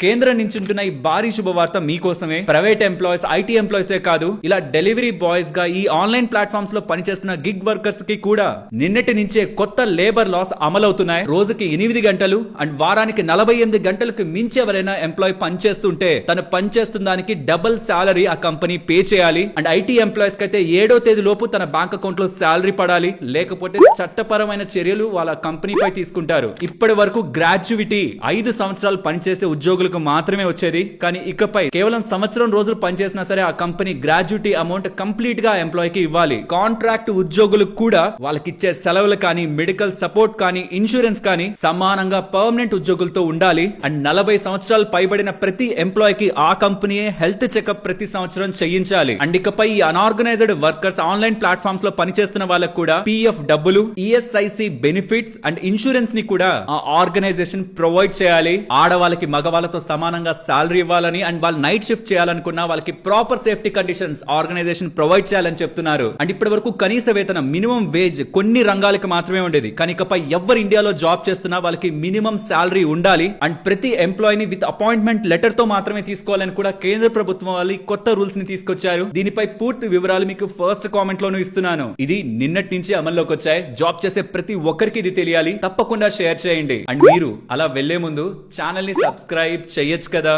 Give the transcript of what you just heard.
కేంద్రం నుంచి ఉంటున్న ఈ భారీ శుభవార్త మీకోసమే. ప్రైవేట్ ఎంప్లాయీస్, ఐటీ ఎంప్లాయీస్ కాదు, ఇలా డెలివరీ బాయ్స్ గా ఈ ఆన్లైన్ ప్లాట్ఫామ్స్ లో పనిచేస్తున్న గిగ్ వర్కర్స్ కి కూడా నిన్నటి నుంచే కొత్త లేబర్ లాస్ అమలవుతున్నాయి. రోజుకి 8 గంటలు అండ్ వారానికి 48 గంటలకు మించి ఎవరైనా ఎంప్లాయీ పనిచేస్తుంటే తను పనిచేస్తున్న దానికి డబుల్ సాలరీ ఆ కంపెనీ పే చేయాలి. అండ్ ఐటీ ఎంప్లాయీస్ కి అయితే 7వ తేదీ లోపు తన బ్యాంక్ అకౌంట్ లో సాలరీ పడాలి, లేకపోతే చట్టపరమైన చర్యలు వాళ్ళ కంపెనీపై తీసుకుంటారు. ఇప్పటి వరకు గ్రాడ్యుయేటీ 5 సంవత్సరాలు పనిచేసే ఉద్యోగులు మాత్రమే వచ్చేది. కానీ ఇకపై కేవలం సంవత్సరం రోజులు పనిచేసినా సరే ఆ కంపెనీ గ్రాడ్యుయేటీ అమౌంట్ కంప్లీట్ గా ఎంప్లాయీకి ఇవ్వాలి. కాంట్రాక్ట్ ఉద్యోగులకు కూడా వాళ్ళకి ఇచ్చే సెలవులు కానీ, మెడికల్ సపోర్ట్ కానీ, ఇన్సూరెన్స్ కానీ సమానంగా పర్మనెంట్ ఉద్యోగులతో ఉండాలి. అండ్ 40 సంవత్సరాలు పైబడిన ప్రతి ఎంప్లాయీకి ఆ కంపెనీయే హెల్త్ చెకప్ ప్రతి సంవత్సరం చేయించాలి. అండ్ ఇకపై ఈ అన్ఆర్గనైజ్డ్ వర్కర్స్ ఆన్లైన్ ప్లాట్ఫామ్స్ లో పనిచేస్తున్న వాళ్ళకు కూడా పిఎఫ్ డబ్బులు, ఈఎస్ఐసి బెనిఫిట్స్ అండ్ ఇన్సూరెన్స్ ని కూడా ఆ ఆర్గనైజేషన్ ప్రొవైడ్ చేయాలి. ఆడవాళ్ళకి మగవాళ్ళతో సమానంగా సాలరీ ఇవ్వాలని అండ్ వాళ్ళు నైట్ షిఫ్ట్ చేయాలనుకున్నా వాళ్ళకి proper safety conditions organization provide చేయాలని చెప్తున్నారు. అండ్ ఇప్పటి వరకు కనీస వేతనం, మినిమం వేజ్ కొన్ని రంగాలకు మాత్రమే ఉండేది. కానీ ఇకపై ఎవరు ఇండియాలో జాబ్ చేస్తున్నా వాళ్ళకి మినిమం సాలరీ ఉండాలి. అండ్ ప్రతి ఎంప్లాయీని విత్ అపాయింట్మెంట్ లెటర్ తో మాత్రమే తీసుకోవాలని కూడా కేంద్ర ప్రభుత్వం వాళ్ళు కొత్త రూల్స్ ని తీసుకొచ్చారు. దీనిపై పూర్తి వివరాలు మీకు ఫస్ట్ కామెంట్ లోను ఇస్తున్నాను. ఇది నిన్నటి నుంచి అమల్లోకి వచ్చాయి. జాబ్ చేసే ప్రతి ఒక్కరికి ఇది తెలియాలి. తప్పకుండా షేర్ చేయండి. అండ్ మీరు అలా వెళ్లే ముందు ఛానల్ ని సబ్స్క్రైబ్ చేయొచ్చు కదా.